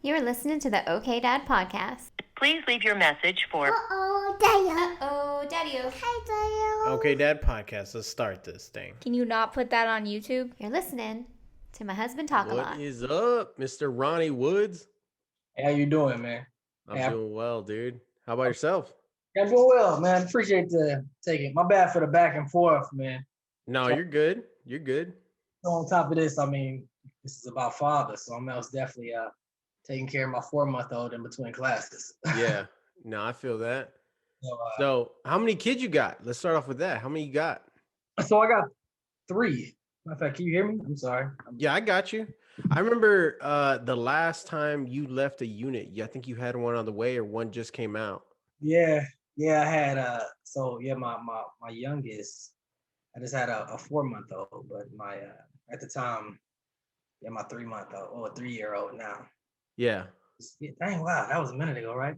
You're listening to the OK Dad podcast. Please leave your message for Daddy-o. Hi, Daddy-o. Okay, Dad podcast. Let's start this thing. Can you not put that on YouTube? You're listening to my husband talk a lot. What is up, Mr. Ronnie Woods? Hey, how you doing, man? I'm doing well, dude. How about yourself? I'm doing well, man. Appreciate the taking. My bad for the back and forth, man. No, you're good. You're good. On top of this, I mean, this is about fathers, so I'm most definitely taking care of my 4-month-old in between classes. Yeah. No, I feel that. So, So, how many kids you got? Let's start off with that. How many you got? so I got 3. Matter of fact, can you hear me? I'm sorry. Yeah, I got you. I remember the last time you left a unit. I think you had one on the way or one just came out. Yeah, I had my youngest, I just had a 4-month-old, but my at the time, my 3-month-old or 3-year-old now. Yeah. Dang, wow, that was a minute ago, right?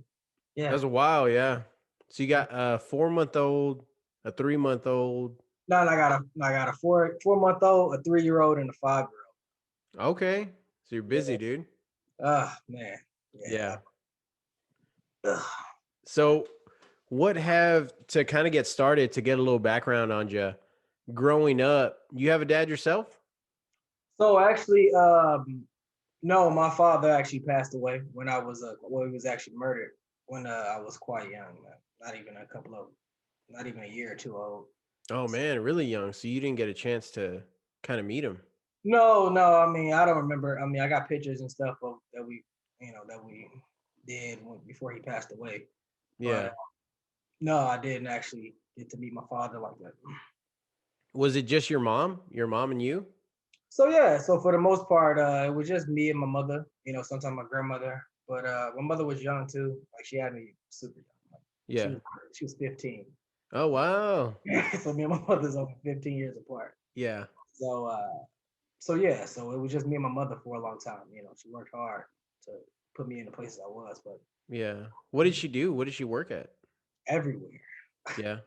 Yeah. That was a while, yeah. So you got a 4-month-old, a 3-month-old. No, I got a 4-month-old, a 3-year-old, and a 5-year-old. Okay. So you're busy, dude. Man. Yeah. Ugh. So what have to kind of get started to get a little background on you growing up? You have a dad yourself? So actually, no, my father actually passed away when I was he was actually murdered when I was quite young, not even a year or two old. Oh man, really young. So you didn't get a chance to kind of meet him. No, I mean, I don't remember. I mean, I got pictures and stuff that we did before he passed away. Yeah. But, no, I didn't actually get to meet my father like that. Was it just your mom and you? So so for the most part, it was just me and my mother. Sometimes my grandmother, but my mother was young too. Like she had me super young. Like, Yeah. she was 15. Oh wow. So me and my mother's over 15 years apart. Yeah. So so it was just me and my mother for a long time. She worked hard to put me in the places I was, but Yeah. What did she do? What did she work at? everywhere. Yeah.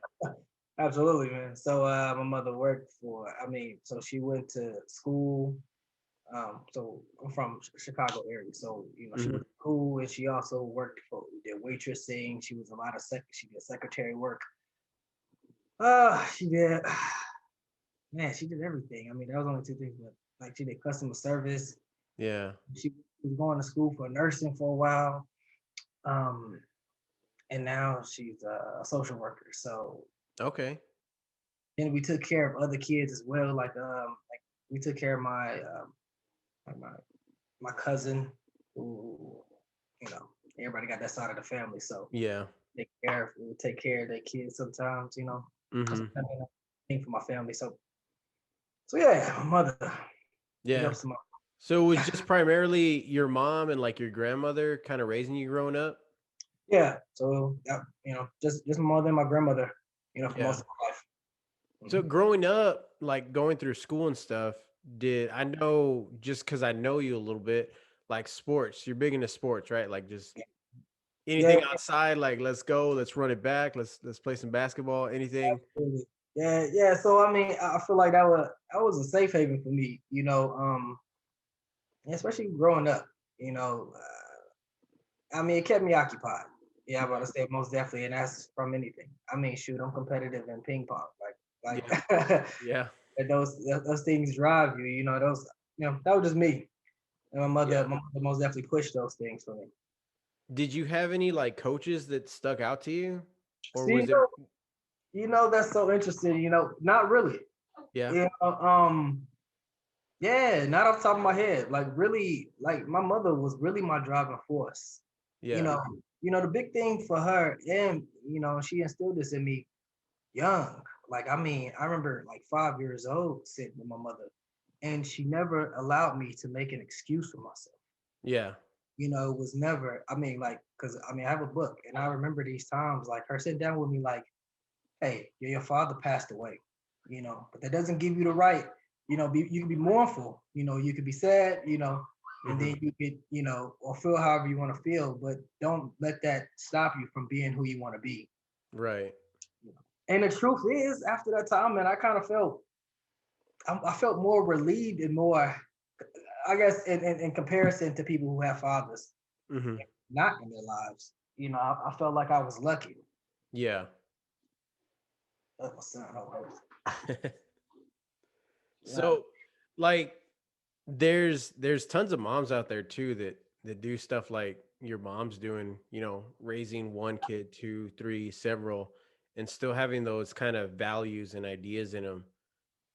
Absolutely, man. So my mother worked so she went to school. So I'm from Chicago area. So, she went to school and she also did waitressing. She was she did secretary work. She did, man, she did everything. I mean, that was only 2 things, but like she did customer service. Yeah. She was going to school for nursing for a while. And now she's a social worker. So Okay. and we took care of other kids as well. Like we took care of my my cousin, who everybody got that side of the family. So Yeah. we would take care of their kids sometimes. Mm-hmm. Thing for my family. So yeah, my mother. Yeah. So it was just primarily your mom and like your grandmother kind of raising you growing up? Yeah. So just my mother and my grandmother. For most of my life. So growing up, like going through school and stuff, I know, just because I know you a little bit, like sports, you're big into sports, right? Like just anything outside, like let's go, let's run it back, let's play some basketball, anything. Absolutely. Yeah. So I mean, I feel like that was a safe haven for me, especially growing up. I mean, it kept me occupied. Yeah, I'm about to say most definitely, and that's from anything. I mean, shoot, I'm competitive in ping pong, like Yeah. and those things drive you. Those that was just me. And my mother most definitely pushed those things for me. Did you have any like coaches that stuck out to you, or See, was it? that's so interesting. Not really. Yeah. Yeah, not off the top of my head. Like really, like my mother was really my driving force. Yeah. The big thing for her, and she instilled this in me young. Like, I mean, I remember like 5 years old sitting with my mother, and she never allowed me to make an excuse for myself. Yeah. It was never, I mean, like, because I mean, I have a book, and I remember these times, like her sitting down with me, like, hey, your father passed away, but that doesn't give you the right, you can be mournful, you could be sad, and then you could, or feel however you want to feel, but don't let that stop you from being who you want to be. Right. And the truth is, after that time, man, I kind of I felt more relieved and more, I guess, in comparison to people who have fathers. Hmm. not in their lives. I felt like I was lucky. Yeah. That's my son. Hold on. Yeah, So, like, there's tons of moms out there too that do stuff like your mom's doing, raising one kid, two, three, several, and still having those kind of values and ideas in them.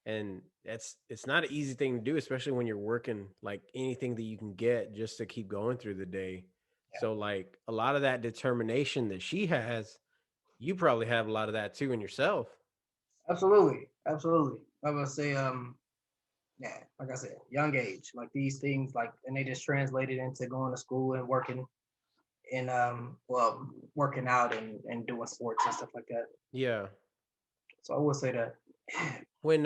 And it's not an easy thing to do, especially when you're working like anything that you can get just to keep going through the day. yeah, So like a lot of that determination that she has, you probably have a lot of that too in yourself. absolutely, absolutely. I would say, yeah, like I said, young age, like these things, like, and they just translated into going to school and working and well, working out and doing sports and stuff like that. Yeah. So I would say that. When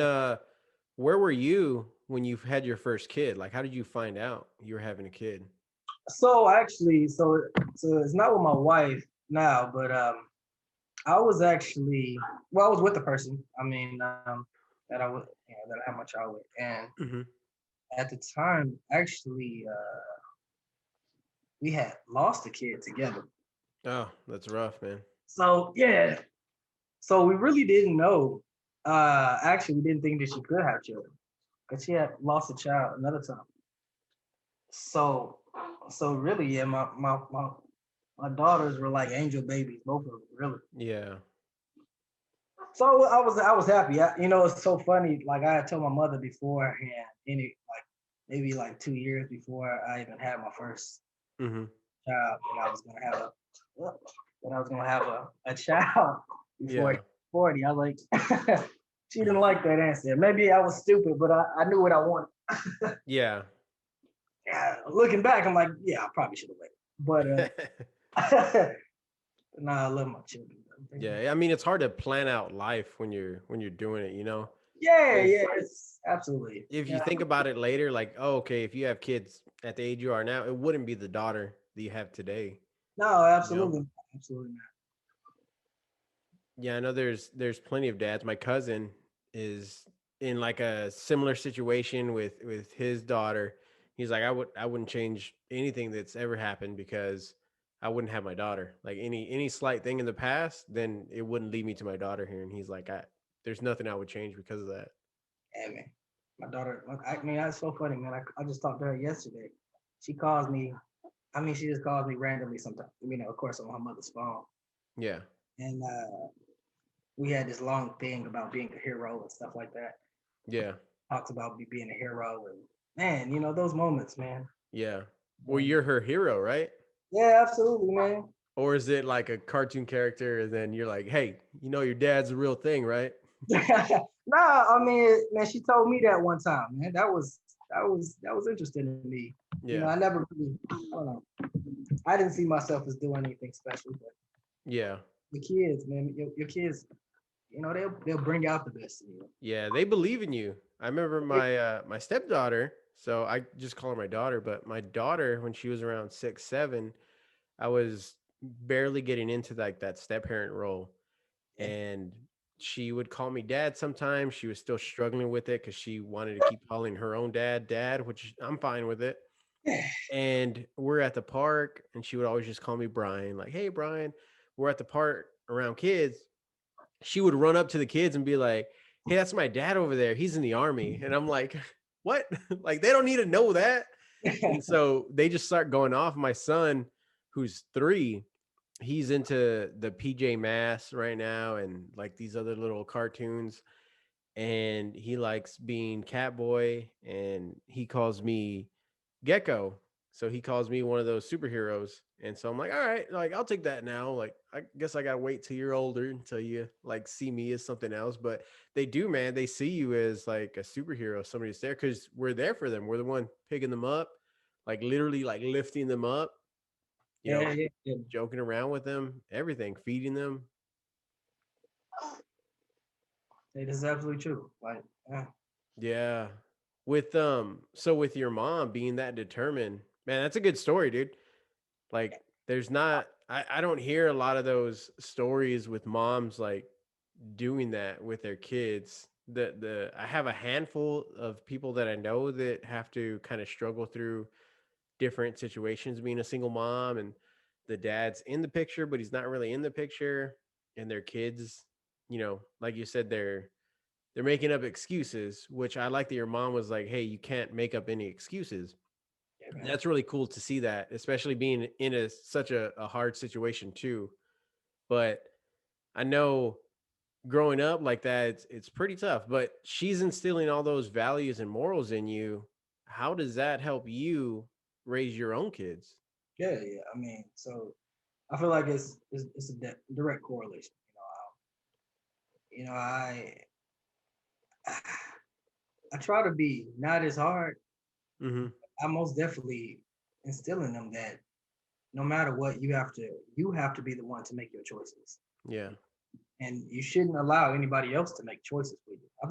where were you when you had your first kid? Like how did you find out you were having a kid? So actually, so it's not with my wife now, but I was actually, well, I was with the person. I mean, that I was, that I had my child with, and Hmm. at the time, actually, we had lost a kid together. Oh, that's rough, man. So yeah, so we really didn't know. Actually, we didn't think that she could have children because she had lost a child another time. So, so really, yeah, my daughters were like angel babies, both of them, really. Yeah. So I was happy. It's so funny. Like I had told my mother beforehand, like maybe like 2 years before I even had my first Hmm. child, that I was gonna have a child before Yeah. 40. I was like, she didn't like that answer. Maybe I was stupid, but I knew what I wanted. Yeah. Yeah, looking back, I'm like, yeah, I probably should have waited. But nah, I love my children. Yeah, I mean it's hard to plan out life when you're doing it, you know? Yeah, Cuz yeah, it's absolutely. if you Yeah, think about it later like, oh, okay, if you have kids at the age you are now, it wouldn't be the daughter that you have today, no, you know? absolutely, absolutely not. Yeah, I know there's plenty of dads. My cousin is in like a similar situation with his daughter. He's like, I wouldn't change anything that's ever happened because I wouldn't have my daughter. Like any slight thing in the past, then it wouldn't lead me to my daughter here. And he's like, there's nothing I would change because of that. Yeah, man. My daughter, I mean, that's so funny, man. I just talked to her yesterday. She calls me, I mean, she just calls me randomly sometimes, of course, on her mother's phone. Yeah. And we had this long thing about being a hero and stuff like that. Yeah. Talks about me being a hero. And man, those moments, man. Yeah. Well, Um, you're her hero, right? yeah, absolutely, man. Or is it like a cartoon character and then you're like, hey, your dad's a real thing, right? Nah, I mean, man, she told me that one time, man. That was interesting to me. Yeah. I never really, I don't know. I didn't see myself as doing anything special, but Yeah. the kids, man, your kids, they'll bring out the best in you. Yeah, they believe in you. I remember my stepdaughter, so I just call her my daughter, but my daughter when she was around 6, 7, I was barely getting into like that step parent role. And she would call me dad sometimes. She was still struggling with it because she wanted to keep calling her own dad, which I'm fine with it. Yeah. And we're at the park and she would always just call me Brian, like, hey Brian, we're at the park around kids. She would run up to the kids and be like, hey, that's my dad over there. He's in the army. And I'm like, what? Like, they don't need to know that. And so they just start going off. My son, who's 3, he's into the PJ Masks right now and like these other little cartoons. And he likes being Catboy and he calls me Gecko. So he calls me one of those superheroes. And so I'm like, all right, like I'll take that now. Like I guess I gotta wait till you're older until you like see me as something else. But they do, man. They see you as like a superhero, somebody's there because we're there for them. We're the one picking them up, like literally like lifting them up, you know, Yeah, yeah, yeah. joking around with them, everything, feeding them. It is absolutely true. Like, yeah. Yeah. So with your mom being that determined, man, that's a good story, dude. Like there's not I don't hear a lot of those stories with moms like doing that with their kids. The I have a handful of people that I know that have to kind of struggle through different situations being a single mom, and the dad's in the picture, but he's not really in the picture, and their kids, like you said, they're making up excuses, which I like that your mom was like, "Hey, you can't make up any excuses." Yeah, man. That's really cool to see that, especially being in such a hard situation too. But I know growing up like that, it's pretty tough. But she's instilling all those values and morals in you. How does that help you raise your own kids? Yeah, yeah. I mean, so I feel like it's a direct correlation. I I try to be not as hard. Mm-hmm. I most definitely instill in them that no matter what, you have to be the one to make your choices, Yeah. and you shouldn't allow anybody else to make choices for you. I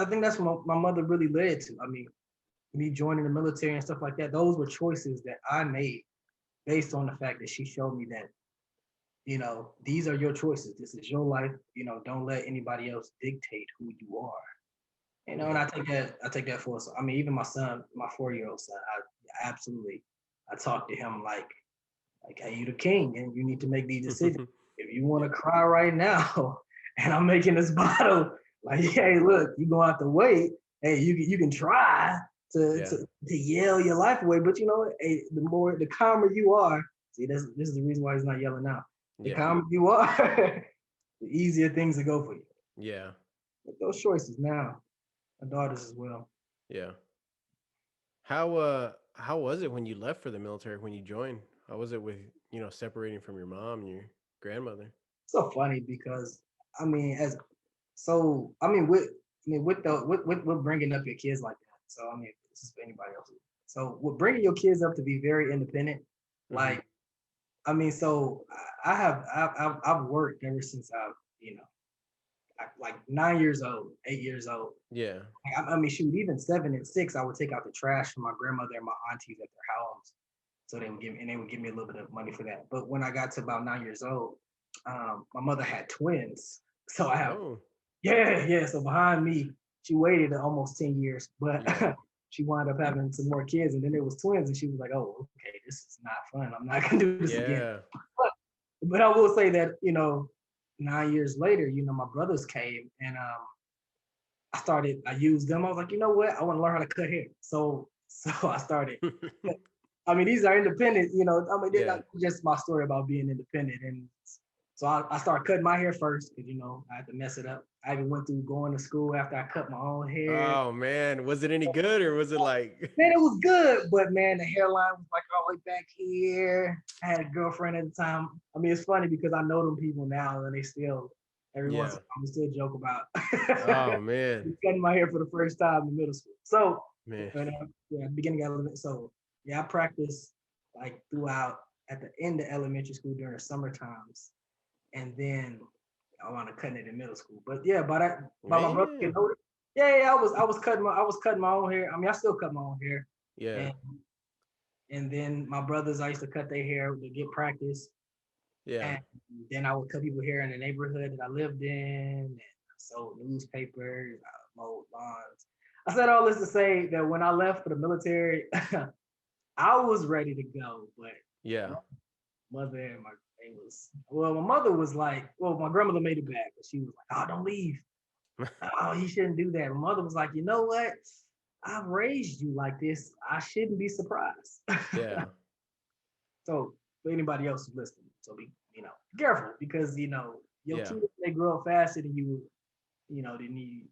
think that's what my mother really led to. I mean, me joining the military and stuff like that. Those were choices that I made based on the fact that she showed me that these are your choices. This is your life. Don't let anybody else dictate who you are. And Yeah. I take that for us. I mean, even my son, my 4-year-old son, I talk to him like, hey, you the king, and you need to make these decisions. If you want to cry right now, and I'm making this bottle, like, hey, look, you gonna have to wait. Hey, you can try to, Yeah. to yell your life away, but hey, the calmer you are. See, this is the reason why he's not yelling now. The Yeah. calmer you are, the easier things to go for you. Yeah. Make those choices now. My daughters as well. Yeah. How was it when you left for the military, when you joined? How was it with, separating from your mom and your grandmother? So funny because I mean, as so I mean with bringing up your kids like that. So I mean, this is for anybody else. So with bringing your kids up to be very independent, Mm-hmm. like I mean, so I've worked ever since like 9 years old, 8 years old. Yeah. I mean, shoot, even 7 and 6, I would take out the trash for my grandmother and my aunties at their house. So they would give me a little bit of money for that. But when I got to about 9 years old, my mother had twins. So I have, Oh, yeah, yeah. So behind me, she waited almost 10 years, but yeah. she wound up having some more kids, and then there was twins, and she was like, "Oh, okay, this is not fun. I'm not gonna do this again." Yeah. But I will say that 9 years later, my brothers came, and I used them. I was like, you know what? I want to learn how to cut hair. So I started. I mean, these are independent, I mean, they're Yeah. not just my story about being independent. And so I started cutting my hair first because, I had to mess it up. I even went through going to school after I cut my own hair. Oh man, was it any good or was it like Man, it was good, but man, the hairline was like all the way back here. I had a girlfriend at the time. I mean, it's funny because I know them people now and they still, every once in Yeah. a while, we still joke about Oh man. cutting my hair for the first time in middle school. So, Man. yeah, beginning of elementary. So, yeah, I practiced like throughout at the end of elementary school during the summer times, and then I wound up cutting it in middle school. But yeah, by my brother Man. getting older, yeah, I was cutting my own hair. I mean, I still cut my own hair, Yeah. and and then my brothers, I used to cut their hair to get practice, Yeah. and then I would cut people hair in the neighborhood that I lived in, and I sold newspapers, I mowed lawns. I said all this to say that when I left for the military, I was ready to go, but Yeah. my mother and my mother was like, well, my grandmother made it back, but she was like, oh, don't leave. Oh, you shouldn't do that. My mother was like, you know what? I've raised you like this. I shouldn't be surprised. Yeah. So for anybody else who's listening, so be careful because your Yeah. kids they grow up faster than than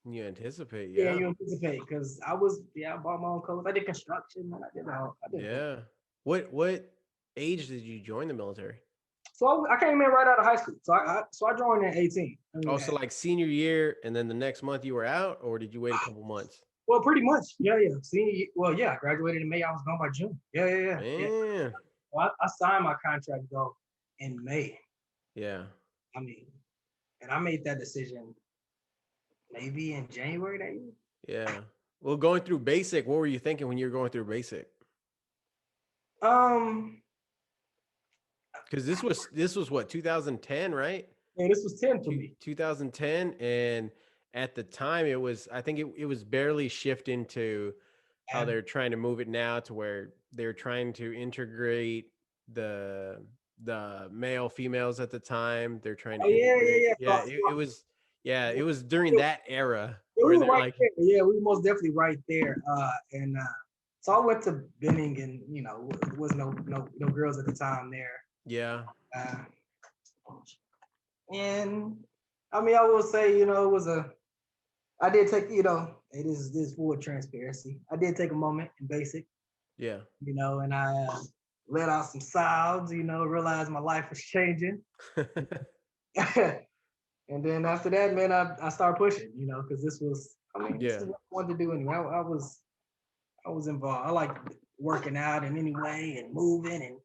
You anticipate, yeah. you anticipate. Because I bought my own clothes. I did construction. I did. Yeah. What age did you join the military? So I came in right out of high school. So I joined in 18. I mean, Oh, so like senior year and then the next month you were out, or did you wait a couple months? well, pretty much. Yeah, yeah. Well, yeah. I graduated in May. I was gone by June. Yeah. Man. Well, I signed my contract though in May. Yeah. I mean, and I made that decision maybe in January that year. Yeah. Well, going through basic, what were you thinking when you were going through basic? Um, Because this was what, 2010, right? yeah, this was 10 for me. 2010, and at the time it was, I think it was barely shifting to how they're trying to move it now to where they're trying to integrate the male females at the time. They're trying to Oh yeah, integrate. yeah, Yeah, yeah. it was during that era Yeah, we where were they're right like, there. Yeah, we were most definitely right there. And so I went to Benning, and there was no girls at the time there. yeah, Uh, and I mean, I will say, it was I did take, it is this full transparency. I did take a moment in basic, yeah. and I let out some sounds, realized my life was changing. And then after that, man, I started pushing, because this Yeah. is what I wanted to do anyway. I was involved. I like working out in any way and moving, and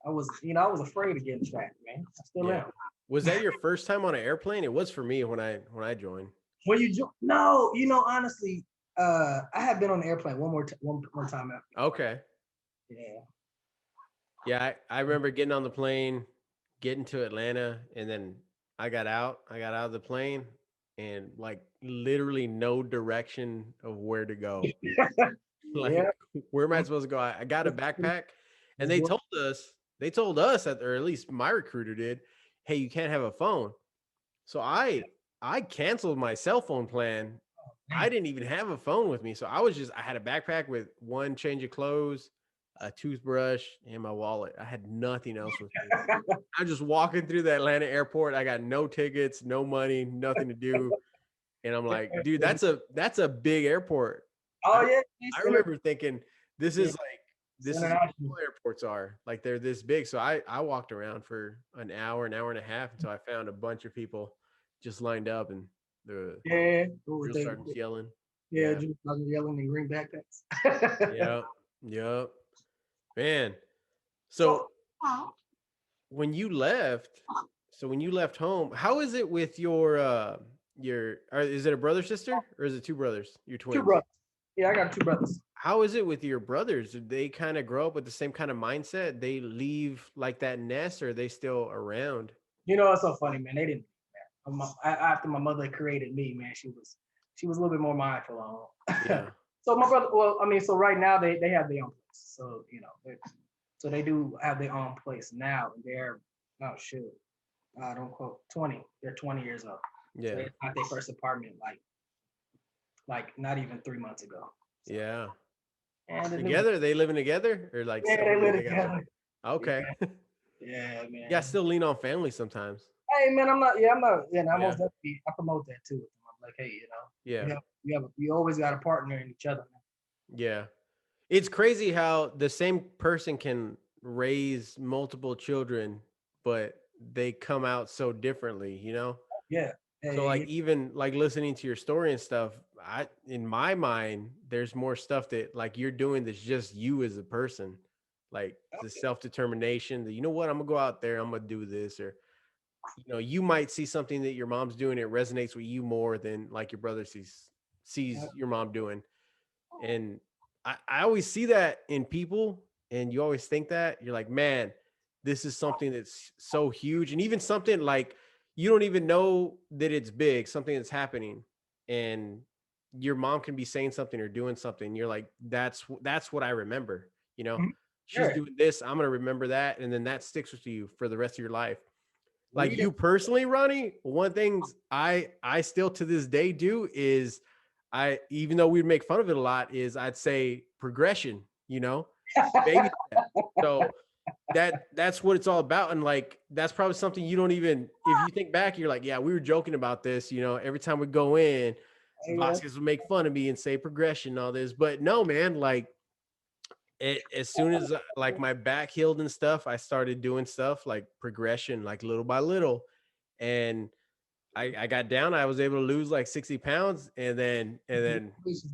I was afraid of getting fat, man. I still Yeah. am. Was that your first time on an airplane? It was for me when I joined. When no, honestly, I have been on the airplane one time after. Okay. Yeah. Yeah, I remember getting on the plane, getting to Atlanta, and then I got out. I got out of the plane and like literally no direction of where to go. Yeah. Like, where am I supposed to go? I got a backpack, and It's they told us that, or at least my recruiter did, hey, you can't have a phone. So I canceled my cell phone plan. I didn't even have a phone with me. So I had a backpack with one change of clothes, a toothbrush, and my wallet. I had nothing else with me. I'm just walking through the Atlanta airport. I got no tickets, no money, nothing to do. And I'm like, dude, that's a big airport. Oh I, yeah. I remember thinking this is what International. all airports are. Like they're this big. So I walked around for an hour and a half until I found a bunch of people just lined up and the Yeah. drill sergeants yelling. Yeah, Yeah. just yelling in green backpacks. Yep. Yep. Man. So So when you left, home, how is it with your is it a brother sister or is it two brothers? Your two twins. brothers. Yeah, I got two brothers. How is it with your brothers? Did they kind of grow up with the same kind of mindset? They leave like that nest, or are they still around? It's so funny, man. They didn't. After my mother created me, man, she was a little bit more mindful on. Yeah. So my brother, well, I mean, so right now they have their own place. So so they do have their own place now. They're oh shoot, I don't quote 20. They're 20 years old. Yeah. So they got their first apartment like not even 3 months ago. So, Yeah. and Together? They living together or like yeah, they separated live together? together. Okay. Yeah, man. Yeah, still lean on family sometimes. Hey, man, I'm not. Yeah, I'm not. Yeah, and I Yeah. most definitely I promote that too. I'm like, hey, Yeah. you always got a partner in each other. Yeah. It's crazy how the same person can raise multiple children, but they come out so differently, you know? Yeah. So like Hey, even like listening to your story and stuff, in my mind, there's more stuff that like you're doing that's just you as a person. Like the self-determination that, you know what, I'm gonna go out there, I'm gonna do this, or you might see something that your mom's doing, it resonates with you more than like your brother sees your mom doing. And I always see that in people, and you always think that you're like, man, this is something that's so huge. And even something like you don't even know that it's big, something that's happening, and your mom can be saying something or doing something. You're like, that's what I remember, Mhm. she's Sure. doing this, I'm gonna remember that, and then that sticks with you for the rest of your life. Like Read it. you personally, Ronnie, one thing I still to this day do is even though we'd make fun of it a lot, is I'd say progression, baby step. So that's what it's all about. And like that's probably something you don't even, if you think back, you're like, yeah, we were joking about this, every time we go in, Yeah. Vasquez would make fun of me and say progression and all this. But no, man, like as soon as like my back healed and stuff, I started doing stuff like progression, like little by little. And I got down. I was able to lose like 60 pounds. And then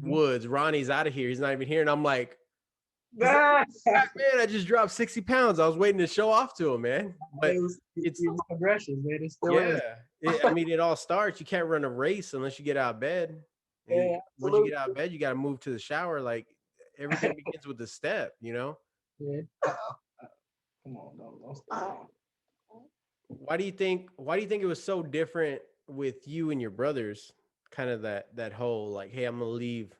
Woods, Ronnie's out of here. He's not even here. And I'm like, man, I just dropped 60 pounds. I was waiting to show off to him, man. But it's progression, man. It still yeah, is. I mean, it all starts. You can't run a race unless you get out of bed. And Yeah, once you get out of bed, you got to move to the shower. Like everything begins with a step, Yeah. Come on, don't stop. Why do you think it was so different with you and your brothers? Kind of that whole like, hey, I'm gonna leave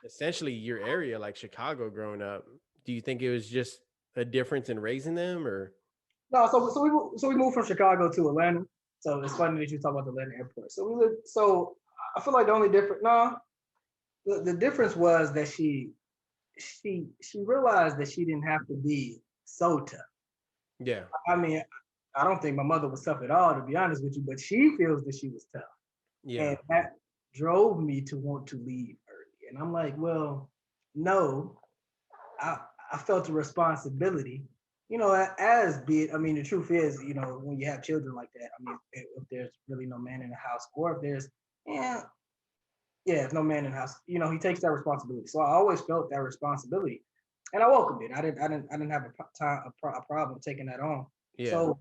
essentially your area, like Chicago growing up. Do you think it was just a difference in raising them or No, so we moved from Chicago to Atlanta. So it's funny that you talk about the Atlanta airport. So we lived, so I feel like the only difference, no, the difference was that she realized that she didn't have to be so tough. yeah. I mean, I don't think my mother was tough at all, to be honest with you, but she feels that she was tough. Yeah. And that drove me to want to leave early. And I'm like, well, no, I, I felt a responsibility, as be it. I mean, the truth is, when you have children like that, I mean, if there's really no man in the house, or if there's, yeah, yeah, if no man in the house, he takes that responsibility. So I always felt that responsibility, and I welcomed it. I didn't have a problem taking that on. Yeah.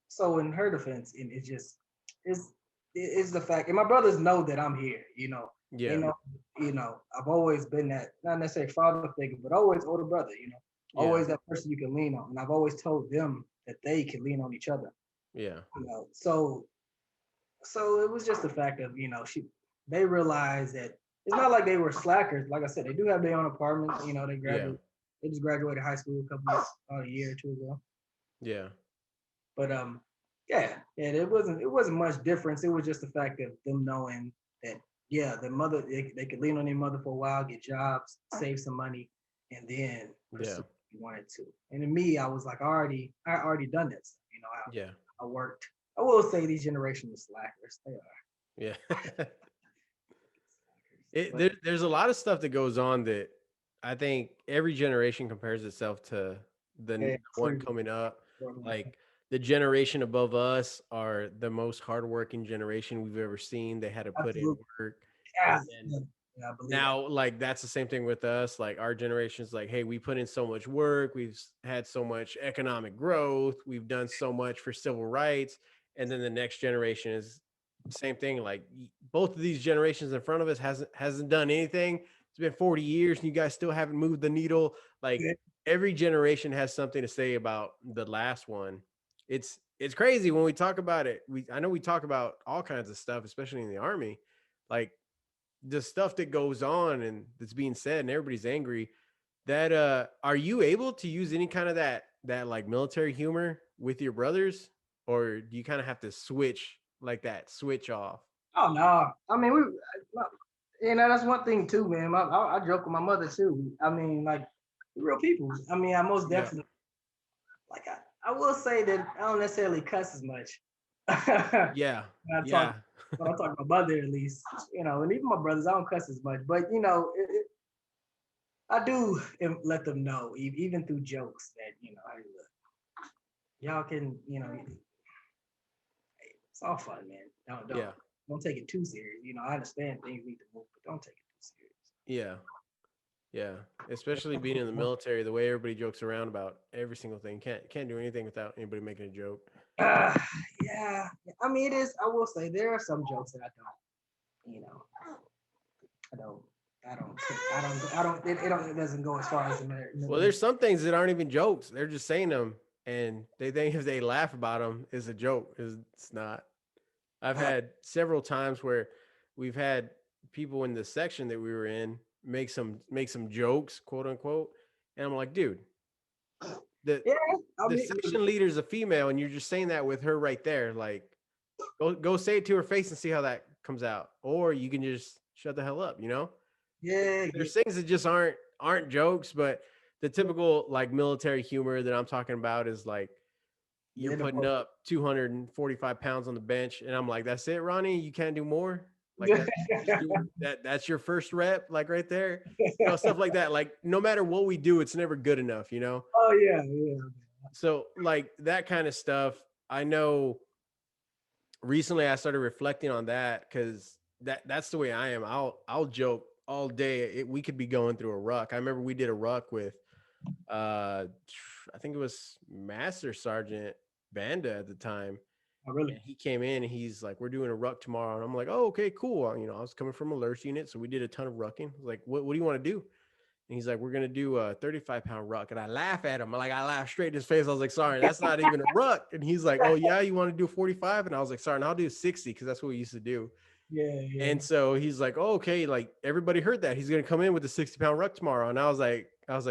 So in her defense, and it's just it's the fact, and my brothers know that I'm here. They Yeah. know. I've always been that, not necessarily father figure, but always older brother. Yeah. Always that person you can lean on, and I've always told them that they can lean on each other. Yeah. So it was just the fact of they realized that it's not like they were slackers. Like I said, they do have their own apartments. They just graduated high school a year or two ago. Yeah. But yeah, it wasn't much difference. It was just the fact of them knowing that the mother, they could lean on their mother for a while, get jobs, save some money, and then pursue what you wanted to. And to me, I was like, I already done that stuff. Yeah. I worked. I will say these generational slackers, they are. Yeah. But There's a lot of stuff that goes on that I think every generation compares itself to the one coming up. Like the generation above us are the most hardworking generation we've ever seen. They had to put in work. yeah, And I believe now, like that's the same thing with us. Like our generation's like, hey, we put in so much work. We've had so much economic growth. We've done so much for civil rights. And then the next generation is same thing. Like both of these generations in front of us hasn't done anything. It's been 40 years and you guys still haven't moved the needle. Like that. every generation has something to say about the last one. It's crazy when we talk about it. I know we talk about all kinds of stuff, especially in the army. Like the stuff that goes on and that's being said and everybody's angry. That are you able to use any kind of that like military humor with your brothers, or do you kind of have to switch off? Oh no, I mean that's one thing too, man. I joke with my mother too. I mean, like we're real people. I mean, I most Yeah. definitely like I will say that I don't necessarily cuss as much. Yeah. When I Yeah. talk when I talk to my mother at least, and even my brothers, I don't cuss as much. But I do let them know, even through jokes, that hey, look, y'all can, it's all fun, man. Yeah. Don't take it too serious. I understand things need to move, but don't take it too Yeah. Yeah. Especially being in the military, the way everybody jokes around about every single thing. Can't do anything without anybody making a joke. serious. Yeah. I mean, it is. I will say there are some jokes that I don't. I don't. It doesn't go as far as the Well, there's some things that aren't even jokes. They're just saying them, and they think if they laugh about them, it's a joke. It's not. I've had several times where we've had people in the section that we were in make some jokes, quote unquote, and I'm like, dude, the Yeah, I the mean, section leader is a female, and you're just saying that with her right there. Like, go say it to her face and see how that comes out, or you can just shut the hell up. yeah, There's things that just aren't jokes, but the typical like military humor that I'm talking about is like you're yeah, putting up 245 pounds on the bench, and I'm like, that's it, Ronnie. You can't do more. Like yeah. that's your first rep, like right there. Stuff like that. Like no matter what we do, it's never good enough. Oh yeah. So like that kind of stuff. I know recently I started reflecting on that because that's the way I am. I'll joke all day. We could be going through a ruck. I remember we did a ruck with I think it was Master Sergeant Banda at the time. Oh, really? And he came in and he's like, we're doing a ruck tomorrow. And I'm like, oh, okay, cool. I was coming from alerts unit. So we did a ton of rucking. I was like, what do you want to do? And he's like, we're going to do a 35-pound ruck. And I laugh at him. I laugh straight in his face. I was like, sorry, that's not even a ruck. And he's like, oh yeah, you want to do 45? And I was like, sorry, and I'll do 60 because that's what we used to do. Yeah. And so he's like, oh, okay, like everybody heard that. He's gonna come in with the 60-pound ruck tomorrow. And I was like,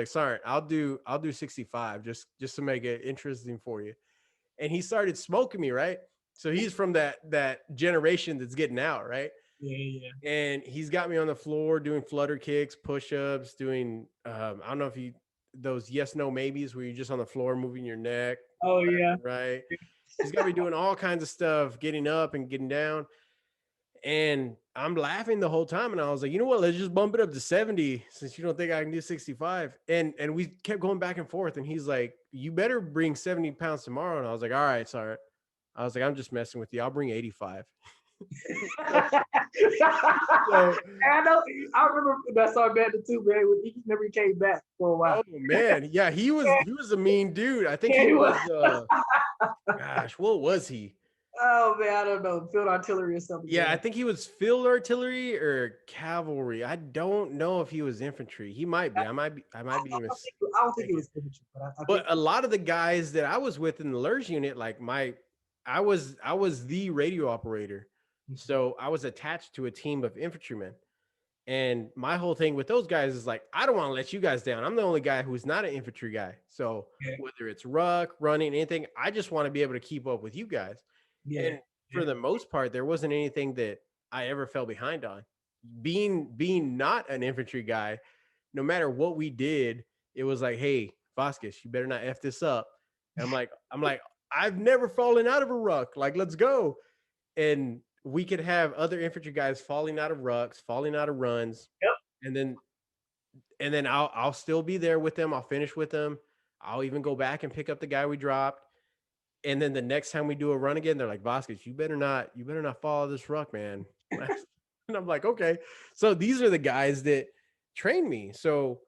sorry, I'll do 65 just to make it interesting for you. And he started smoking me, right? So he's from that generation that's getting out, right? Yeah. And he's got me on the floor doing flutter kicks, push-ups, doing I don't know if you those yes no maybes where you're just on the floor moving your neck Oh left yeah. and right. He's got me doing all kinds of stuff, getting up and getting down. And I'm laughing the whole time. And I was like, you know what? Let's just bump it up to 70 since you don't think I can do 65. And we kept going back and forth. And he's like, you better bring 70 pounds tomorrow. And I was like, all right, sorry. I was like, I'm just messing with you. I'll bring 85. So, I know. I remember that song Bandit too, man. When he never came back for a while. oh man. Yeah, he was a mean dude. I think Yeah, he he was gosh, what was he? Oh man, I don't know. Field artillery or something. Yeah, I man. think he was field artillery or cavalry. I don't know if he was infantry. He might be. I might be I don't think it mistaken. was infantry, but I think But a lot of the guys that I was with in the LERS unit, like I was the radio operator. So I was attached to a team of infantrymen. And my whole thing with those guys is like, I don't want to let you guys down. I'm the only guy who's not an infantry guy. So Yeah. whether it's ruck, running, anything, I just want to be able to keep up with you guys. yeah. And for the most part, there wasn't anything that I ever fell behind on. Being not an infantry guy, no matter what we did, it was like, hey, Vasquez, you better not F this up. And I'm like, I've never fallen out of a ruck. Like, let's go. And we could have other infantry guys falling out of rucks, falling out of runs. Yep. And then I'll still be there with them. I'll finish with them. I'll even go back and pick up the guy we dropped. And then the next time we do a run again, they're like, Vasquez, you better not follow this ruck, man. And I'm like, okay. So these are the guys that train me. So,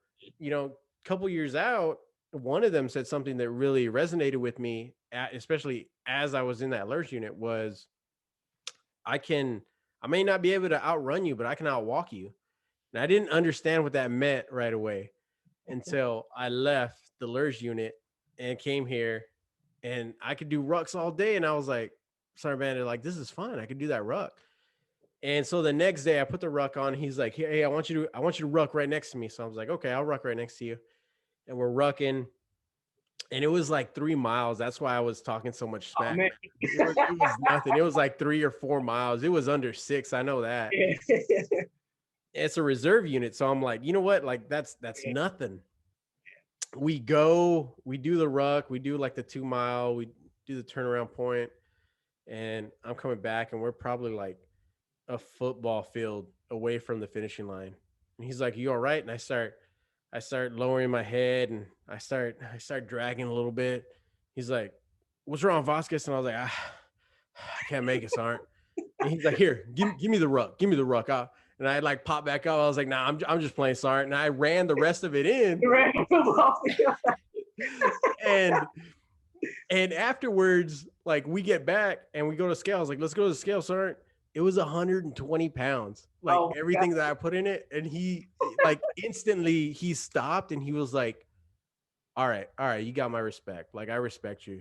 a couple years out, one of them said something that really resonated with me, especially as I was in that LERS unit, was I may not be able to outrun you, but I can outwalk you. And I didn't understand what that meant right away until I left the LERS unit and came here, and I could do rucks all day. And I was like, sorry, man, like, this is fun. I could do that ruck. And so the next day I put the ruck on. He's like, hey, I want you to ruck right next to me. So I was like, okay, I'll ruck right next to you. And we're rucking. And it was like 3 miles. That's why I was talking so much Oh, smack. man. It was nothing. It was like 3 or 4 miles. It was under 6. I know that. It's a reserve unit. So I'm like, you know what? Like that's nothing. We do the ruck. We do like the 2 mile. We do the turnaround point. And I'm coming back, and we're probably like a football field away from the finishing line. And he's like, you all right? And I start lowering my head, and I start dragging a little bit. He's like, what's wrong, Vasquez? And I was like, I can't make it, Sarn. And he's like, here, give me the ruck. Give me the ruck. And I like pop back up. I was like, nah, I'm just playing Sarn. And I ran the rest of it in. And afterwards, like, we get back and we go to scale. I was like, let's go to the scale, Sarn. It was 120 pounds, like everything that I put in it. And he like instantly he stopped and he was like, all right, you got my respect. Like, I respect you.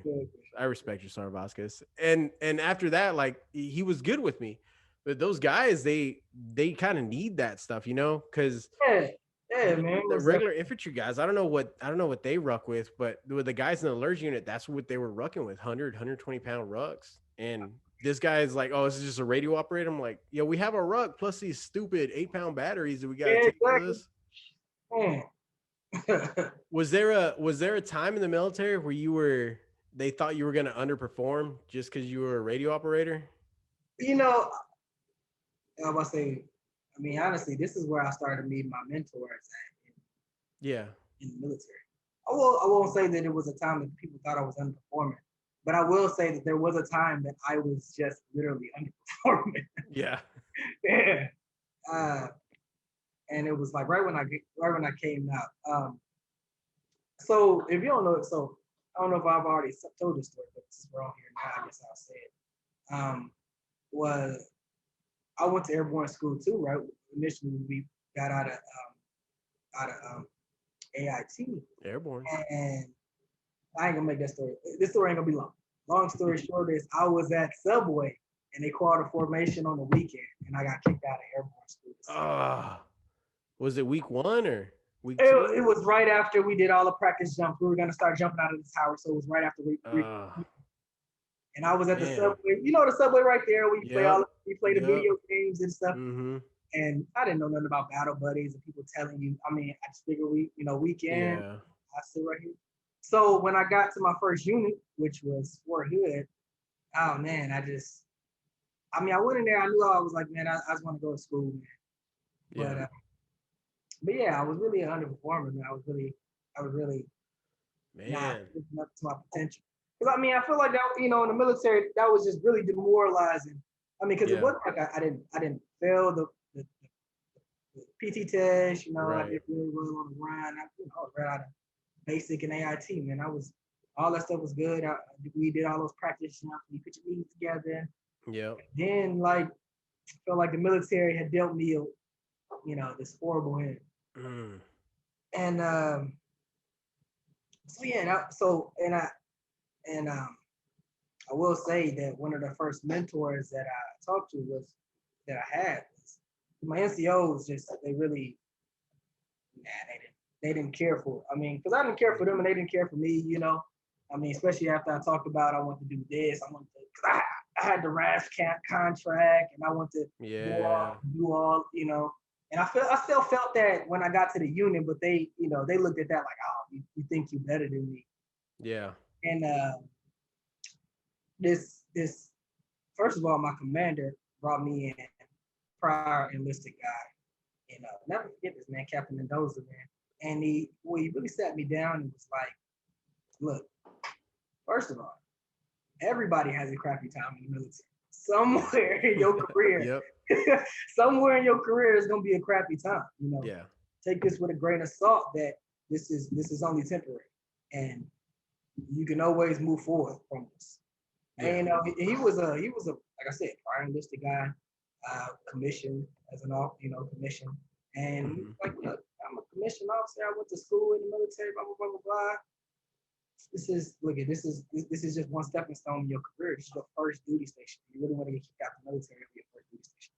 I respect you, Sarn Vasquez. And after that, like, he was good with me. But those guys, they kind of need that stuff, because yeah, man. the regular infantry guys, I don't know what they ruck with, but with the guys in the LERS unit, that's what they were rucking with, 120 pound rucks. And this guy is like, oh, this is just a radio operator. I'm like, yeah, we have a ruck plus these stupid 8-pound batteries that we got to take with us. Was there a time in the military where they thought you were going to underperform just because you were a radio operator? I was saying, I mean, honestly, this is where I started meeting my mentors at in the military. I won't say that it was a time that people thought I was underperforming, but I will say that there was a time that I was just literally underperforming. Yeah. And it was like right when I came out. So if you don't know it, so I don't know if I've already told this story, but since we're on here now, I guess I'll say it. Was I went to airborne school too, right? Initially, we got out of AIT. Airborne. And I ain't gonna make that story. This story ain't gonna be long. Long story short is I was at Subway and they called a formation on the weekend, and I got kicked out of airborne school. Was it week 1 or week 2? It was right after we did all the practice jumps. We were gonna start jumping out of the tower, so it was right after and I was at the subway. You know the subway right there. We play the video games and stuff. Mm-hmm. And I didn't know nothing about battle buddies and people telling you. I mean, I just figured weekend. Yeah. I sit right here. So when I got to my first unit, which was Fort Hood, oh man, I went in there. I knew I was like, man, I just want to go to school, man. Yeah. But yeah, I was really an underperformer, man. I was really Man. not living up to my potential. Because I mean, I feel like that, in the military, that was just really demoralizing. I mean, because it wasn't like I didn't fail the PT test, Right. I did really well on the run. I was right out of basic and AIT, man. All that stuff was good. We did all those practice jumps. We put your knees together. Yep. Then, like, felt like the military had dealt me, this horrible hand. Mm. And I will say that one of the first mentors that I talked to that I had was my NCOs. Just they really, they didn't care for. I mean, because I didn't care for them and they didn't care for me. I mean, especially after I talked about I want to do this, because I had the RAS contract and I want to do all. And I still felt that when I got to the unit, but they looked at that like, oh, you think you're better than me. Yeah. And this first of all, my commander brought me in, prior enlisted guy. Never forget this man, Captain Mendoza, man. And he really sat me down and was like, look, first of all, everybody has a crappy time in the military. Somewhere in your career, somewhere in your career is gonna be a crappy time. Yeah. Take this with a grain of salt that this is only temporary, and you can always move forward from this. Yeah. And he was a like I said, prior enlisted guy, commissioned as an commission, and he was like, look, I'm a commissioned officer. I went to school in the military. Blah blah blah blah blah. This is just one stepping stone in your career. This is your first duty station. You really want to get kicked out of the military for your first duty station.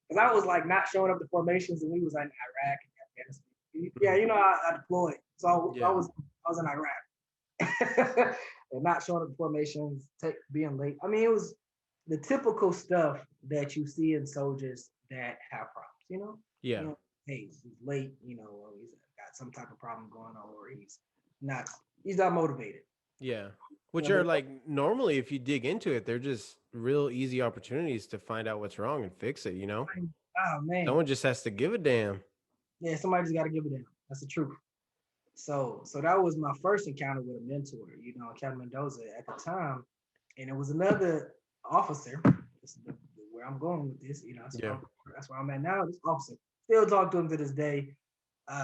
Because I was like not showing up to formations, and we was in Iraq and Afghanistan. Yeah, I deployed, so I was in Iraq, and not showing up to formations, being late. I mean, it was the typical stuff that you see in soldiers that have problems. Yeah. Hey, he's late. Or he's got some type of problem going on, or he's not motivated. Yeah. Which are like, normally if you dig into it, they're just real easy opportunities to find out what's wrong and fix it, Oh man. Someone just has to give a damn. Yeah, somebody's got to give a damn. That's the truth. So that was my first encounter with a mentor, Captain Mendoza at the time. And it was another officer. This is where I'm going with this, that's where I'm at now. This officer, still talk to him to this day.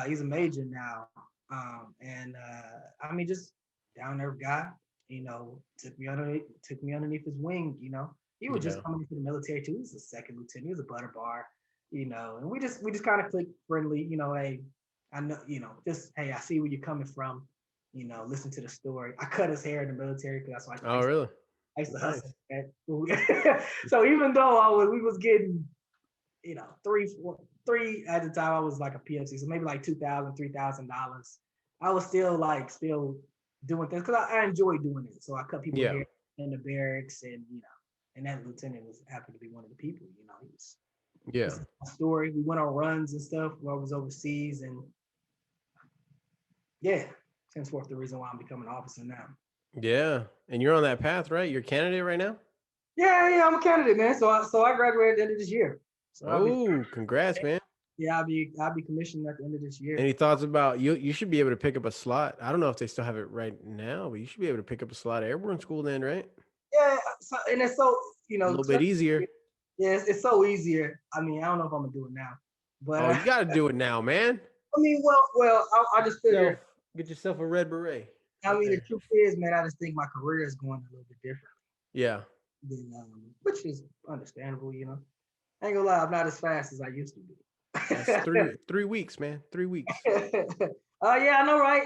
He's a major now. I mean, just down there guy, took me underneath his wing, He was just coming into the military too. He was a second lieutenant, he was a butter bar, and we just kind of clicked friendly, hey, I know, just hey, I see where you're coming from, listen to the story. I cut his hair in the military because that's why really? I used to hustle. So even though we was getting, three at the time, I was like a PFC, so maybe like $2,000, $3,000. I was still doing things because I enjoy doing it. So I cut people hair in the barracks, and and that lieutenant happened to be one of the people. He was a story. We went on runs and stuff while I was overseas, and henceforth the reason why I'm becoming an officer now. Yeah, and you're on that path, right? You're a candidate right now? Yeah, I'm a candidate, man. So I graduated at the end of this year. So congrats, man. Yeah, I'll be commissioned at the end of this year. Any thoughts about you should be able to pick up a slot? I don't know if they still have it right now, but you should be able to pick up a slot at airborne school then, right? Yeah, and it's so a little bit easier. Yeah, it's so easier. I mean, I don't know if I'm gonna do it now, but you got to do it now, man. I mean, well, I just figure get yourself a red beret. I mean, the truth is, man, I just think my career is going a little bit different. Yeah. Which is understandable, I ain't gonna lie, I'm not as fast as I used to be. That's 3 weeks, man. 3 weeks. Yeah, I know, right?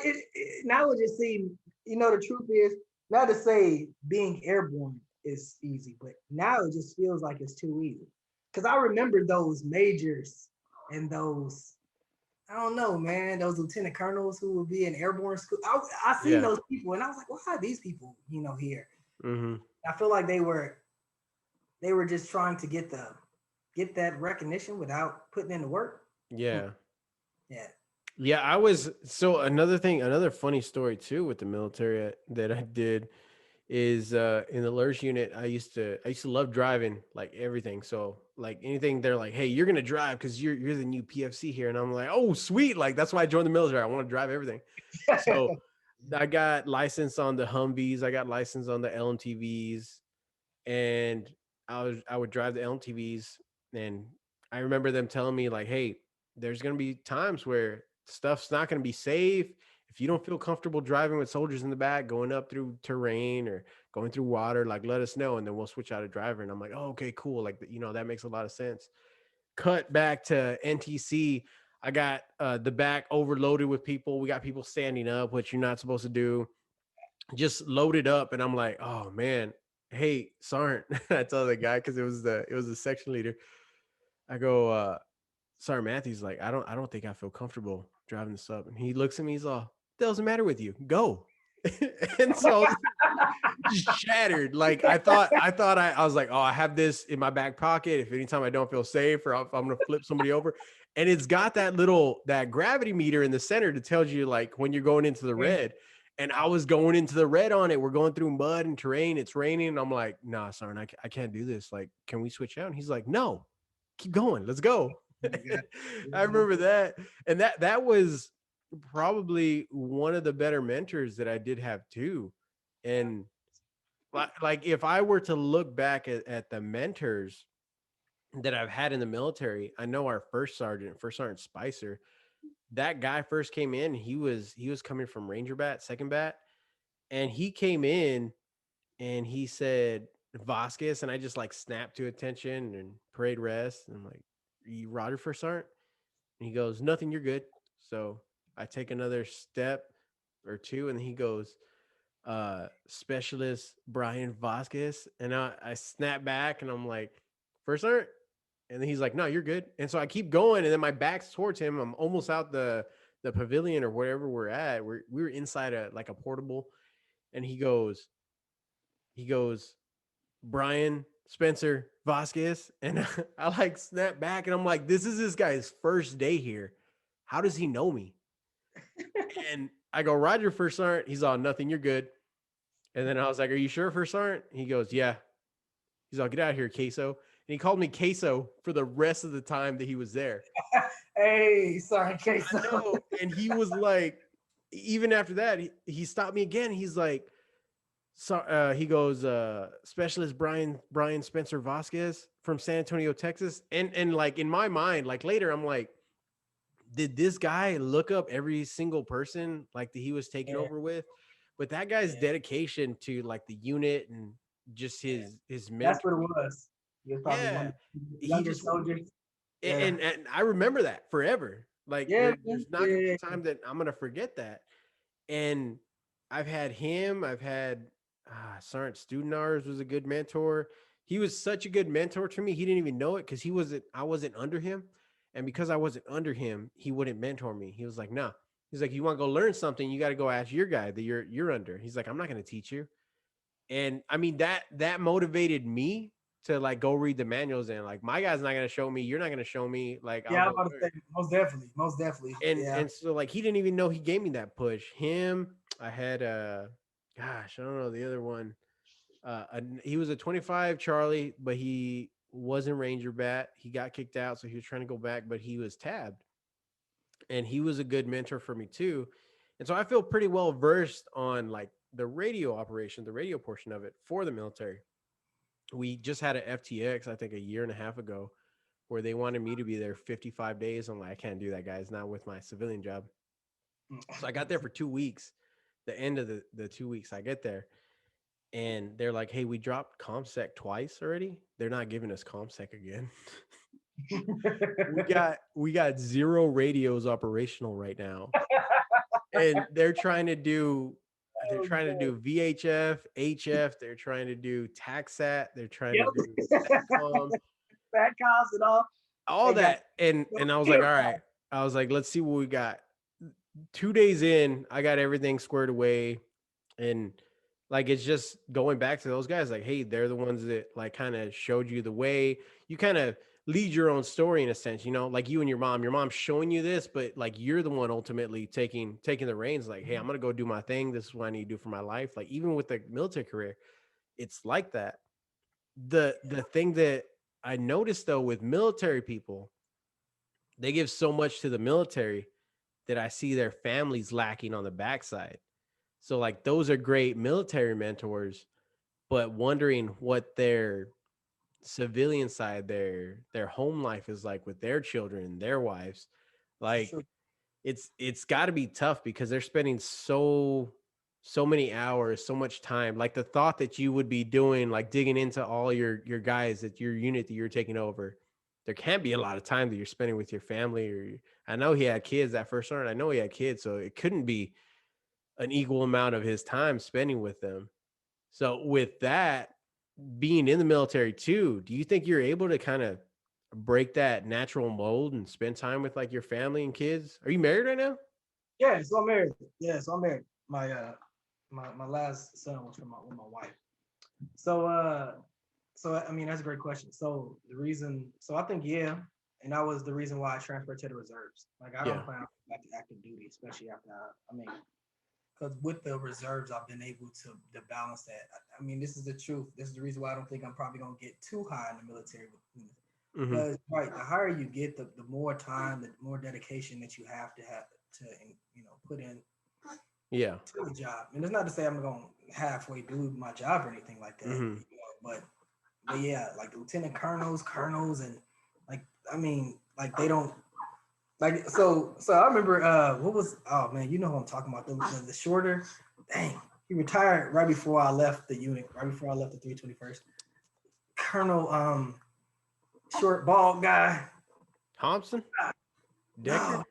Now it just seems, the truth is, not to say being airborne it's easy, but now it just feels like it's too easy. Cause I remember those majors and those, I don't know, man, those lieutenant colonels who would be in airborne school. I seen Yeah. those people and I was like, why are these people, here? Mm-hmm. I feel like they were just trying to get that recognition without putting in the work. Yeah. Yeah. Yeah, so another funny story too with the military that I did is in the LURS unit. I used to love driving, like everything. So like anything, they're like, hey, you're gonna drive because you're the new PFC here, and I'm like, oh sweet, like that's why I joined the military. I want to drive everything. So I got licensed on the Humvees, I got licensed on the LMTVs, and I would drive the LMTVs, and I remember them telling me like, hey, there's gonna be times where stuff's not gonna be safe. If you don't feel comfortable driving with soldiers in the back, going up through terrain or going through water, like let us know, and then we'll switch out a driver. And I'm like, oh, okay, cool. Like that makes a lot of sense. Cut back to NTC. I got the back overloaded with people. We got people standing up, which you're not supposed to do, just loaded up, and I'm like, oh man, hey Sergeant, I tell the guy because it was the section leader. I go, Sergeant Matthews, like I don't think I feel comfortable driving this up, and he looks at me, he's all, "The hell's the matter with you? Go." And so just shattered. Like I was like, oh, I have this in my back pocket. If anytime I don't feel safe or if I'm gonna flip somebody over, and it's got that gravity meter in the center that tells you like when you're going into the red. And I was going into the red on it. We're going through mud and terrain. It's raining. And I'm like, nah, son, I can't do this. Like, can we switch out? And he's like, no, keep going. Let's go. I remember that. And that was probably one of the better mentors that I did have too. And like if I were to look back at the mentors that I've had in the military, I know our first sergeant Spicer, that guy first came in, he was coming from Ranger Bat, second bat, and he came in and he said Vasquez, and I just like snapped to attention and parade rest. And I'm like, you Roger first sergeant? And he goes, nothing, you're good. So I take another step or two, and he goes, specialist Brian Vasquez. And I snap back and I'm like, first sergeant? And then he's like, no, you're good. And so I keep going, and then my back's towards him. I'm almost out the pavilion or wherever we're at. We were inside a portable, and he goes, Brian Spencer Vasquez. And I like snap back, and I'm like, this is this guy's first day here. How does he know me? And I go, Roger, first sergeant. He's all, nothing, you're good. And then I was like, are you sure, first sergeant? He goes, yeah. He's all, get out of here, Queso. And he called me Queso for the rest of the time that he was there. Hey, sorry, Queso. I know. And he was like, even after that, he stopped me again. He's like, so he goes, specialist Brian Spencer Vasquez from San Antonio, Texas. And like in my mind, like later, I'm like, did this guy look up every single person like that he was taking over with? But that guy's dedication to like the unit and just his mentor. That's what it was. He was probably one Yeah, of the he younger just soldiers. and I remember that forever. Like Yeah, there's not gonna be a time that I'm gonna forget that. And I've had him. I've had Sergeant Studinars was a good mentor. He was such a good mentor to me. He didn't even know it because I wasn't under him, and because I wasn't under him, he wouldn't mentor me. He was like, "No." He's like, "You want to go learn something? You got to go ask your guy that you're under." He's like, "I'm not going to teach you." And I mean that motivated me to like go read the manuals, and like my guy's not going to show me. You're not going to show me. Like yeah. I'll I'm go about to learn. say most definitely. And Yeah, and so like he didn't even know he gave me that push. Him, I had gosh, I don't know the other one. He was a 25 Charlie, but he wasn't Ranger Bat. He got kicked out, so he was trying to go back, but he was tabbed, and he was a good mentor for me too. And so I feel pretty well versed on like the radio operation, the radio portion of it for the military. We just had an FTX, I think a year and a half ago, where they wanted me to be there 55 days. I'm like, I can't do that, guys, not with my civilian job. So I got there for 2 weeks. The end of the 2 weeks, I get there, and they're like, "Hey, we dropped ComSec twice already. They're not giving us ComSec again." we got 0 radios operational right now, and they're trying to do they're Oh, trying to man. do VHF, HF, they're trying to do TaxSat, they're trying to do Yep. SATCOM, Fat cows and all they got that. And I was like, all right. I was like, let's see what we got. 2 days in, I got everything squared away. And like it's just going back to those guys, like, hey, they're the ones that like kind of showed you the way. You kind of lead your own story in a sense, like you and your mom's showing you this, but like you're the one ultimately taking the reins, like, hey, I'm gonna go do my thing. This is what I need to do for my life. Like even with the military career, it's like that. The thing that I noticed though with military people, they give so much to the military that I see their families lacking on the backside. So like those are great military mentors, but wondering what their civilian side, their home life is like with their children, their wives. Like Sure. it's got to be tough because they're spending so many hours, so much time. Like the thought that you would be doing, like digging into all your guys at your unit that you're taking over. There can't be a lot of time that you're spending with your family. I know he had kids that first sergeant. I know he had kids, so it couldn't be an equal amount of his time spending with them. So with that being in the military too, do you think you're able to kind of break that natural mold and spend time with like your family and kids? Are you married right now? Yeah, so I'm married. Yeah, so I'm married. My last son was from with my wife. So I mean that's a great question. So I think yeah, and that was the reason why I transferred to the reserves. Like I Yeah. don't plan on back to active duty, especially after I mean, because with the reserves I've been able to balance that. I mean, this is the truth. This is the reason why I don't think I'm probably gonna get too high in the military. Mm-hmm. Because right, the higher you get, the more time, the more dedication that you have to put in Yeah. to the job. And it's not to say I'm gonna halfway do my job or anything like that. Mm-hmm. But yeah, like lieutenant colonels, and like I mean, like they don't like so I remember what was oh man, you know who I'm talking about, the shorter, dang, he retired right before I left the unit, right before I left the 321st. Colonel short bald guy. Thompson? Decker? No,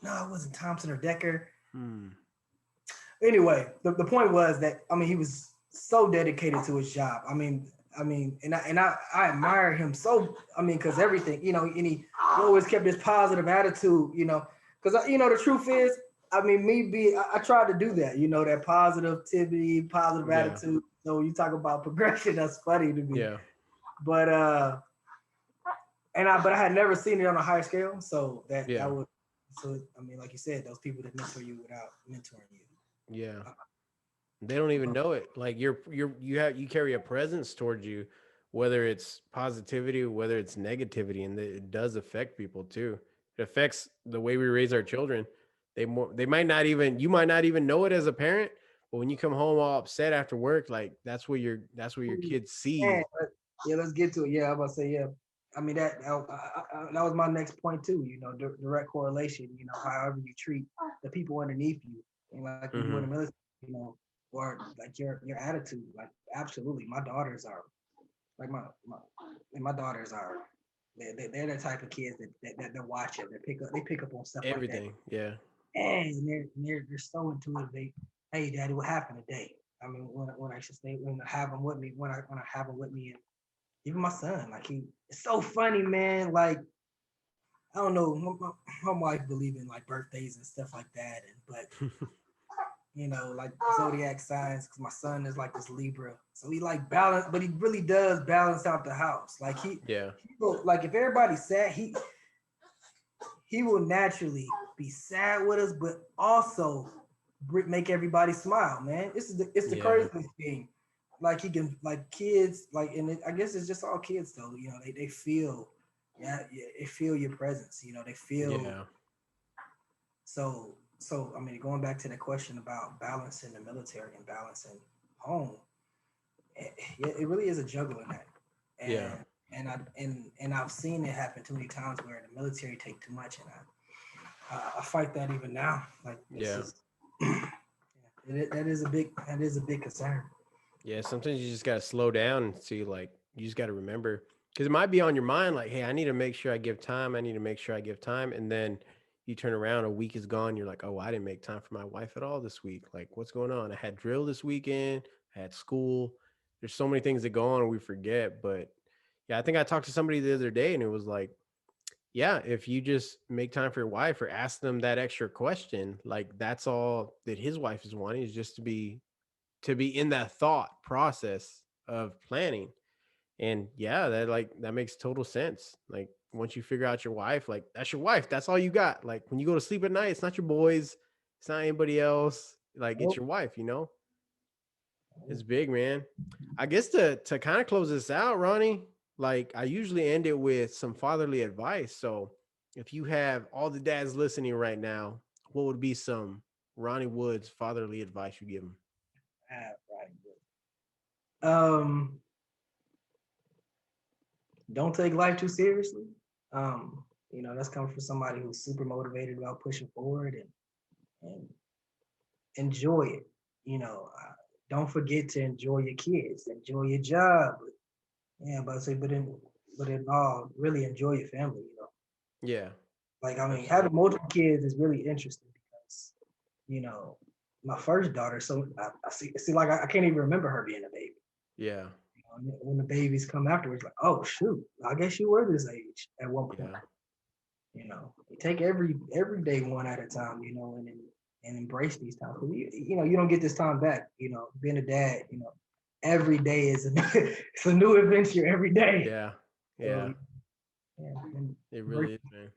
no, it wasn't Thompson or Decker. Hmm. Anyway, the point was that I mean he was so dedicated to his job. I admire him so. I mean, because everything, and he always kept this positive attitude, because the truth is, I mean, I tried to do that, that positivity, positive Yeah. attitude. So you talk about progression, that's funny to me. Yeah. But but I had never seen it on a higher scale, so that Yeah. would. So I mean, like you said, those people that mentor you without mentoring you. Yeah. They don't even know it. Like you carry a presence towards you, whether it's positivity, whether it's negativity, and it does affect people too. It affects the way we raise our children. They might not even you might not even know it as a parent, but when you come home all upset after work, like that's what your kids see. Man, yeah, let's get to it. Yeah, I'm about to say yeah. I mean that was my next point too. Direct correlation. However you treat the people underneath you, and like when you're in Mm-hmm. the military, or like your attitude. Like absolutely, my daughters are like my daughters are. They're the type of kids that they're watching. They pick up on stuff like that, Everything. Yeah. and they're so intuitive. Hey, Daddy, what happened today? I mean, when I should stay, when I have them with me, when I have them with me, and even my son, like it's so funny, man. Like I don't know, my wife believe in like birthdays and stuff like that, but like zodiac signs, because my son is like this Libra, so he like balance, but he really does balance out the house. Like Yeah. he will, like if everybody's sad, he will naturally be sad with us, but also make everybody smile, man. It's the Yeah. craziest thing. Like he can, like kids, like, and I guess it's just all kids though. They feel, yeah, they feel your presence. They feel. Yeah. So I mean, going back to the question about balancing the military and balancing home, it really is a juggle in that. And, Yeah. and I've seen it happen too many times where the military take too much, and I fight that even now. Like Yeah. that is a big concern. Yeah, sometimes you just gotta slow down and see, like, you just gotta remember because it might be on your mind, like, hey, I need to make sure I give time. I need to make sure I give time. And then you turn around, a week is gone. You're like, oh, I didn't make time for my wife at all this week. Like, what's going on? I had drill this weekend. I had school. There's so many things that go on and we forget. But yeah, I think I talked to somebody the other day and it was like, yeah, if you just make time for your wife or ask them that extra question, like that's all that his wife is wanting is just to be in that thought process of planning. And yeah, that makes total sense. Like once you figure out your wife, like that's your wife. That's all you got. Like when you go to sleep at night, it's not your boys, it's not anybody else. Like it's Nope. your wife, It's big, man. I guess to kind of close this out, Ronnie, like I usually end it with some fatherly advice. So if you have all the dads listening right now, what would be some Ronnie Woods fatherly advice you give them? Right. Don't take life too seriously. That's coming from somebody who's super motivated about pushing forward and enjoy it. Don't forget to enjoy your kids, enjoy your job. Yeah, but I say, but in all, really enjoy your family. Yeah. Like I mean, Absolutely. having multiple kids is really interesting because my first daughter. So I see, like I can't even remember her being a baby. Yeah. When the babies come afterwards, like, oh shoot, I guess you were this age at one point. Yeah. You take every day one at a time, and embrace these times. You don't get this time back. Being a dad, every day is it's a new adventure every day. Yeah. So, Yeah. and It really is, man.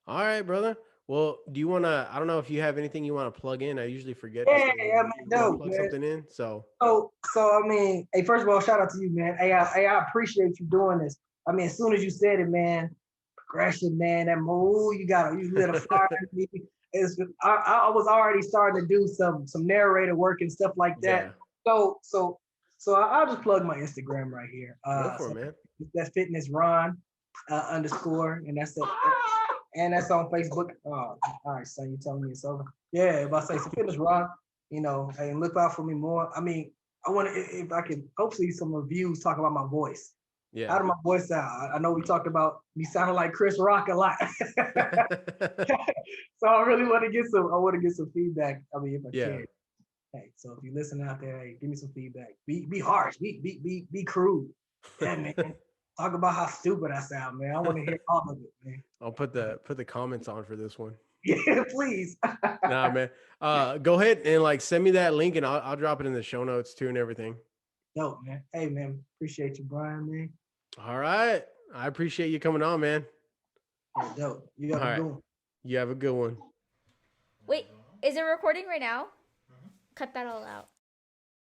All right, brother. Well, do you want to? I don't know if you have anything you want to plug in. I usually forget to say, yeah, man, you wanna dope, plug man. something in. So, So I mean, hey, first of all, shout out to you, man. I appreciate you doing this. I mean, as soon as you said it, man, progression, man, that move, you lit a fire in me. I was already starting to do some narrator work and stuff like that. yeah, So I'll just plug my Instagram right here. go for So it, man. that's fitness Ron underscore, and that's it. And that's on Facebook. All right, son, you telling me it's over? Yeah, if I say so, fitness Ron, and look out for me more. I mean, I want to if I can hopefully some reviews talk about my voice. How Yeah. did my voice sound? I know we talked about me sounding like Chris Rock a lot. So I really want to get some. I want to get some feedback. I mean, if I Yeah. can. Hey, so if you listen out there, hey, give me some feedback. Be harsh. Be crude. Yeah, man. Talk about how stupid I sound, man. I want to hear all of it, man. I'll put the comments on for this one. Yeah, please. Nah, man. Go ahead and like send me that link, and I'll drop it in the show notes too and everything. Dope, man. Hey, man. Appreciate you, Brian, man. All right. I appreciate you coming on, man. Yeah, dope. You have All a right. good one. You have a good one. Wait, is it recording right now? Cut that all out.